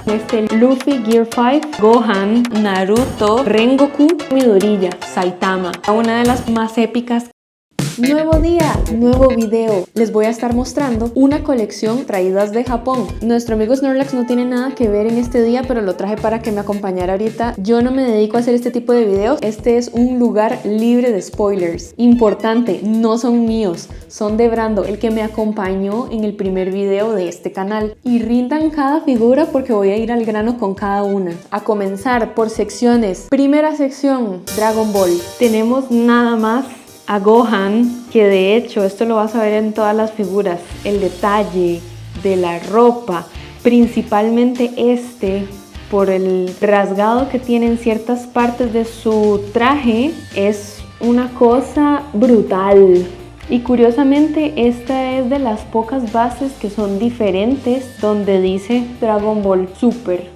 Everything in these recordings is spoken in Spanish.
Este Luffy Gear 5, Gohan, Naruto, Rengoku, Midoriya, Saitama. Una de las más épicas. Nuevo día, nuevo video. Les voy a estar mostrando una colección traídas de Japón. Nuestro amigo Snorlax no tiene nada que ver en este día, pero lo traje para que me acompañara ahorita. Yo no me dedico a hacer este tipo de videos. Este es un lugar libre de spoilers. Importante, no son míos, son de Brando, el que me acompañó en el primer video de este canal. Y rindan cada figura porque voy a ir al grano con cada una. A comenzar por secciones. Primera sección, Dragon Ball. Tenemos nada más a Gohan, que de hecho esto lo vas a ver en todas las figuras, el detalle de la ropa, principalmente por el rasgado que tiene en ciertas partes de su traje, es una cosa brutal. Y curiosamente esta es de las pocas bases que son diferentes, donde dice Dragon Ball Super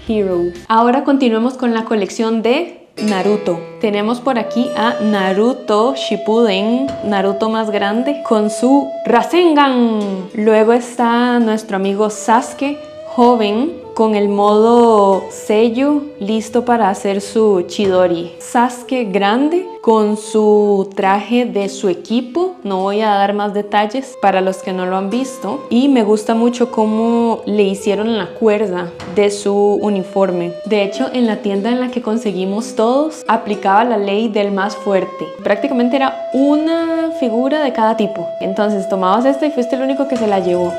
Hero. Ahora continuemos con la colección de Naruto. Tenemos por aquí a Naruto Shippuden, Naruto más grande, con su Rasengan. Luego está nuestro amigo Sasuke, joven, con el modo sello, listo para hacer su Chidori. Sasuke grande, con su traje de su equipo. No voy a dar más detalles para los que no lo han visto. Y me gusta mucho cómo le hicieron la cuerda de su uniforme. De hecho, en la tienda en la que conseguimos todos, aplicaba la ley del más fuerte. Prácticamente era una figura de cada tipo. Entonces tomabas esta y fuiste el único que se la llevó.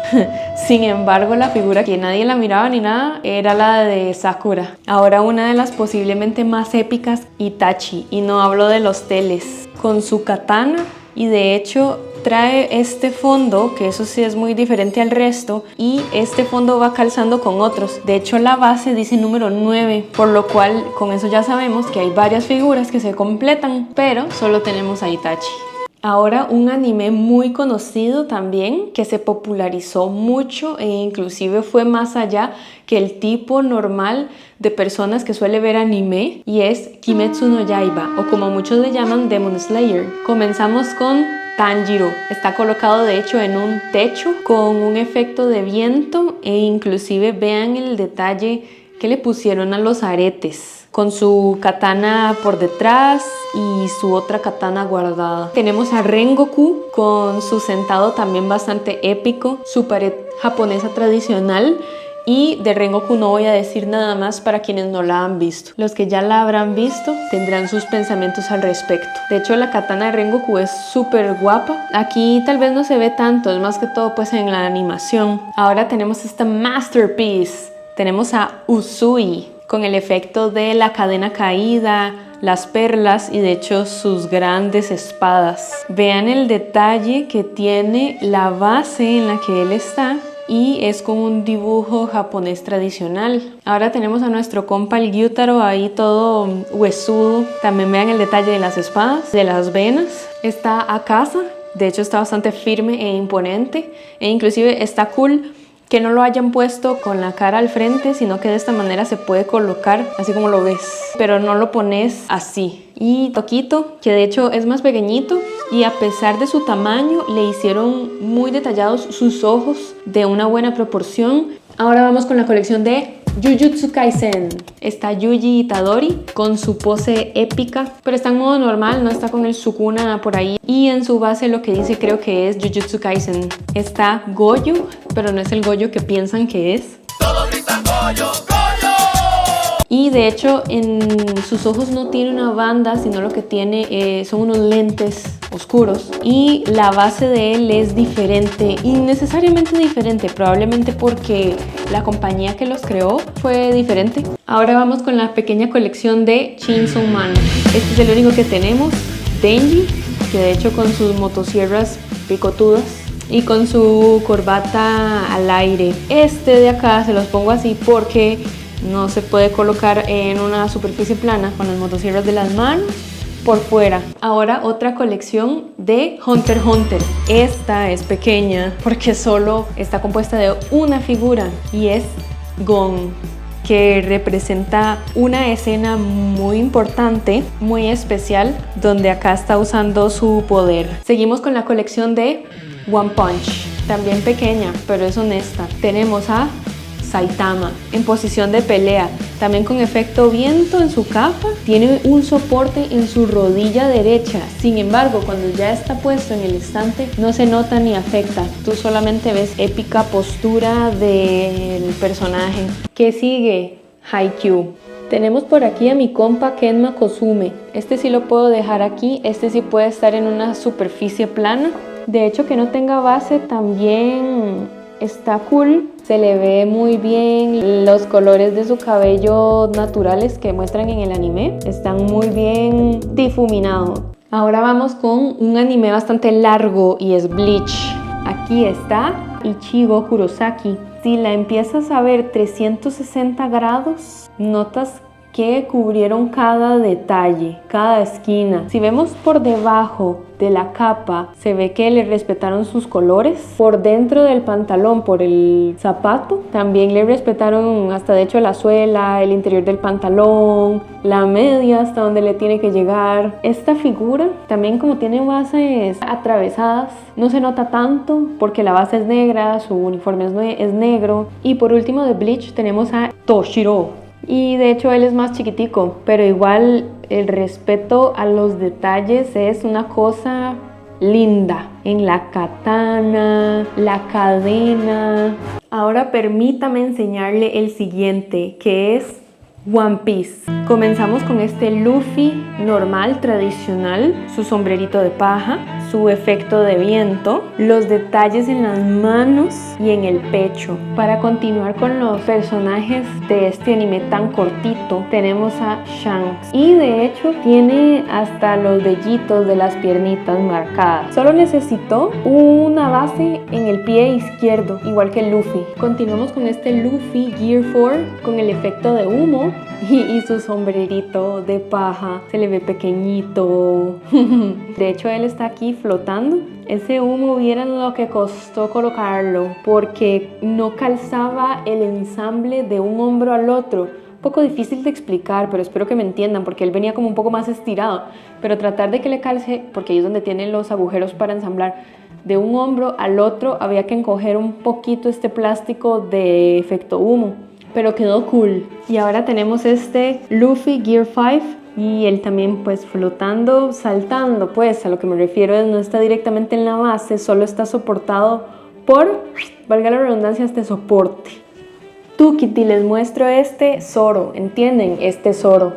Sin embargo, la figura que nadie la miraba ni nada era la de Sakura. Ahora una de las posiblemente más épicas, Itachi. Y no hablo de los teles, con su katana, y de hecho trae este fondo, que eso sí es muy diferente al resto, y este fondo va calzando con otros. De hecho la base dice número 9, por lo cual con eso ya sabemos que hay varias figuras que se completan, pero solo tenemos a Itachi. Ahora un anime muy conocido también, que se popularizó mucho e inclusive fue más allá que el tipo normal de personas que suele ver anime, y es Kimetsu no Yaiba, o como muchos le llaman, Demon Slayer. Comenzamos con Tanjiro. Está colocado de hecho en un techo con un efecto de viento, e inclusive vean el detalle que le pusieron a los aretes, con su katana por detrás y su otra katana guardada. Tenemos a Rengoku con su sentado también bastante épico, su pared japonesa tradicional. Y de Rengoku no voy a decir nada más para quienes no la han visto. Los que ya la habrán visto tendrán sus pensamientos al respecto. De hecho, la katana de Rengoku es súper guapa. Aquí tal vez no se ve tanto, es más que todo pues en la animación. Ahora tenemos esta masterpiece. Tenemos a Uzui con el efecto de la cadena caída, las perlas y de hecho sus grandes espadas. Vean el detalle que tiene la base en la que él está, y es con un dibujo japonés tradicional. Ahora tenemos a nuestro compa el Gyutaro ahí todo huesudo. También vean el detalle de las espadas, de las venas. Está Akaza, de hecho está bastante firme e imponente, e inclusive está cool que no lo hayan puesto con la cara al frente, sino que de esta manera se puede colocar así como lo ves, pero no lo pones así. Y Tokito, que de hecho es más pequeñito, y a pesar de su tamaño le hicieron muy detallados sus ojos de una buena proporción. Ahora vamos con la colección de Jujutsu Kaisen. Está Yuji Itadori con su pose épica, pero está en modo normal, no está con el Sukuna por ahí. Y en su base lo que dice creo que es Jujutsu Kaisen. Está Goyo, pero no es el Goyo que piensan que es. Todos gritan Goyo, Goyo. Y de hecho en sus ojos no tiene una banda, sino lo que tiene son unos lentes oscuros. Y la base de él es diferente, innecesariamente diferente, probablemente porque la compañía que los creó fue diferente. Ahora vamos con la pequeña colección de Chainsaw Man. Este es el único que tenemos, Denji, que de hecho con sus motosierras picotudas y con su corbata al aire. Este de acá se los pongo así porque no se puede colocar en una superficie plana con las motosierras de las manos por fuera. Ahora otra colección de Hunter x Hunter. Esta es pequeña porque solo está compuesta de una figura y es Gon, que representa una escena muy importante, muy especial, donde acá está usando su poder. Seguimos con la colección de One Punch, también pequeña, pero es honesta. Tenemos a Saitama, en posición de pelea, también con efecto viento en su capa. Tiene un soporte en su rodilla derecha, sin embargo cuando ya está puesto en el estante no se nota ni afecta, tú solamente ves épica postura del personaje. ¿Qué sigue? Haikyuu. Tenemos por aquí a mi compa Kenma Kosume. Este sí lo puedo dejar aquí, este sí puede estar en una superficie plana. De hecho, que no tenga base también está cool. Se le ve muy bien los colores de su cabello naturales que muestran en el anime. Están muy bien difuminados. Ahora vamos con un anime bastante largo y es Bleach. Aquí está Ichigo Kurosaki. Si la empiezas a ver 360 grados, notas que cubrieron cada detalle, cada esquina. Si vemos por debajo de la capa, se ve que le respetaron sus colores. Por dentro del pantalón, por el zapato, también le respetaron hasta de hecho la suela, el interior del pantalón, la media hasta donde le tiene que llegar. Esta figura también, como tiene bases atravesadas, no se nota tanto porque la base es negra, su uniforme es negro. Y por último de Bleach tenemos a Toshiro. Y de hecho él es más chiquitico, pero igual el respeto a los detalles es una cosa linda. En la katana, la cadena. Ahora permítame enseñarle el siguiente, que es One Piece. Comenzamos con este Luffy normal, tradicional, su sombrerito de paja, su efecto de viento, los detalles en las manos y en el pecho. Para continuar con los personajes de este anime tan cortito, tenemos a Shanks. Y de hecho tiene hasta los vellitos de las piernitas marcadas. Solo necesitó una base en el pie izquierdo, igual que Luffy. Continuamos con este Luffy Gear 4 con el efecto de humo y su sombrerito de paja. Se le ve pequeñito. De hecho él está aquí flotando. Ese humo, vieran lo que costó colocarlo, porque no calzaba el ensamble de un hombro al otro. Un poco difícil de explicar, pero espero que me entiendan, porque él venía como un poco más estirado. Pero tratar de que le calce, porque ahí es donde tienen los agujeros para ensamblar, de un hombro al otro había que encoger un poquito este plástico de efecto humo. Pero quedó cool. Y ahora tenemos este Luffy Gear 5 y él también pues flotando, saltando, pues a lo que me refiero es no está directamente en la base, solo está soportado por, valga la redundancia, este soporte. Tukiti, les muestro este Zoro, ¿entienden? Este Zoro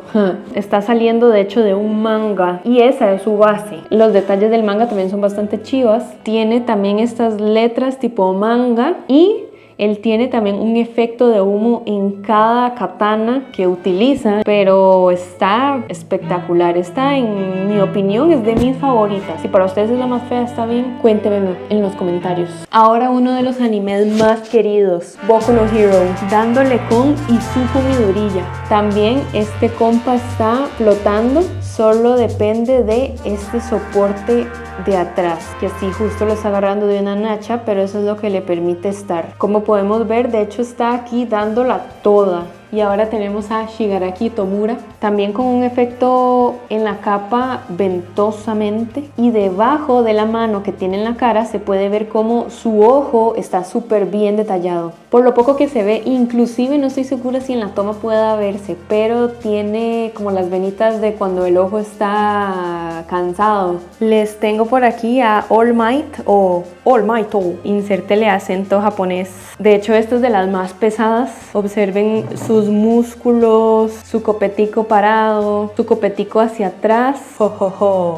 está saliendo de hecho de un manga y esa es su base. Los detalles del manga también son bastante chivas. Tiene también estas letras tipo manga y él tiene también un efecto de humo en cada katana que utiliza, pero está espectacular. Esta, en mi opinión, es de mis favoritas. Si para ustedes es la más fea, está bien, cuéntenmelo en los comentarios. Ahora uno de los animes más queridos, Boku no Hero, dándole con Izuku Midoriya. También este compa está flotando, solo depende de este soporte de atrás, que así justo lo está agarrando de una nacha, pero eso es lo que le permite estar. Como podemos ver, de hecho está aquí dándola toda. Y ahora tenemos a Shigaraki Tomura, también con un efecto en la capa ventosamente. Y debajo de la mano que tiene en la cara se puede ver como su ojo está súper bien detallado. Por lo poco que se ve, inclusive no estoy segura si en la toma pueda verse, pero tiene como las venitas de cuando el ojo está cansado. Les tengo por aquí a All Might o All Might, insértele acento japonés. De hecho, esta es de las más pesadas. Observen sus músculos, su copetico parado, su copetico hacia atrás.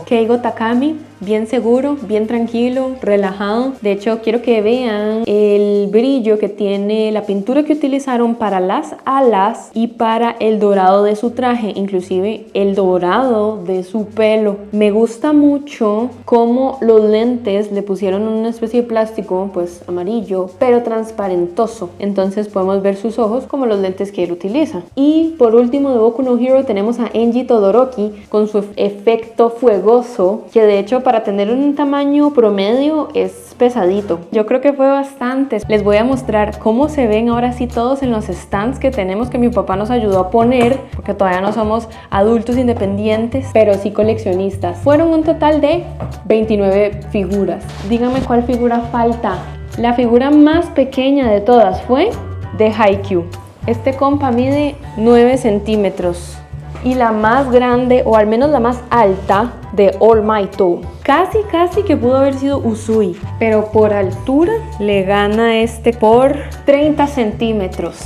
Keigo Takami, bien seguro, bien tranquilo, relajado. De hecho, quiero que vean el brillo que tiene la pintura que utilizaron para las alas y para el dorado de su traje, inclusive el dorado de su pelo. Me gusta mucho cómo los lentes le pusieron una especie de plástico, pues amarillo, pero transparentoso. Entonces podemos ver sus ojos como los lentes que él utiliza. Y por último, de Boku no Hero tenemos a Enji Todoroki con su efecto fuegoso, que de hecho para tener un tamaño promedio es pesadito. Yo creo que fue bastante. Les voy a mostrar cómo se ven ahora sí todos en los stands que tenemos, que mi papá nos ayudó a poner, porque todavía no somos adultos independientes, pero sí coleccionistas. Fueron un total de 29 figuras. Díganme cuál figura falta. La figura más pequeña de todas fue de Haikyuu. Este compa mide 9 centímetros. Y la más grande, o al menos la más alta, de All Might. Casi que pudo haber sido Usui, pero por altura le gana este por 30 centímetros.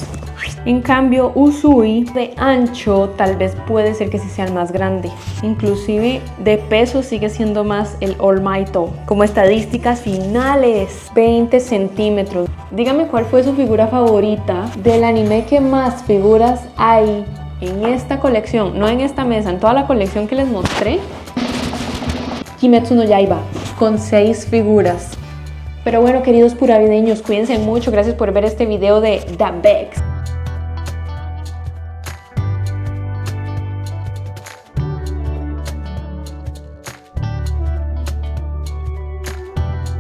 En cambio, Usui de ancho tal vez puede ser que sí sea el más grande. Inclusive de peso sigue siendo más el All Might. Como estadísticas finales, 20 centímetros. Dígame cuál fue su figura favorita del anime que más figuras hay en esta colección, no en esta mesa, en toda la colección que les mostré. Kimetsu no Yaiba, con 6 figuras. Pero bueno, queridos puravideños, cuídense mucho. Gracias por ver este video de The Bex.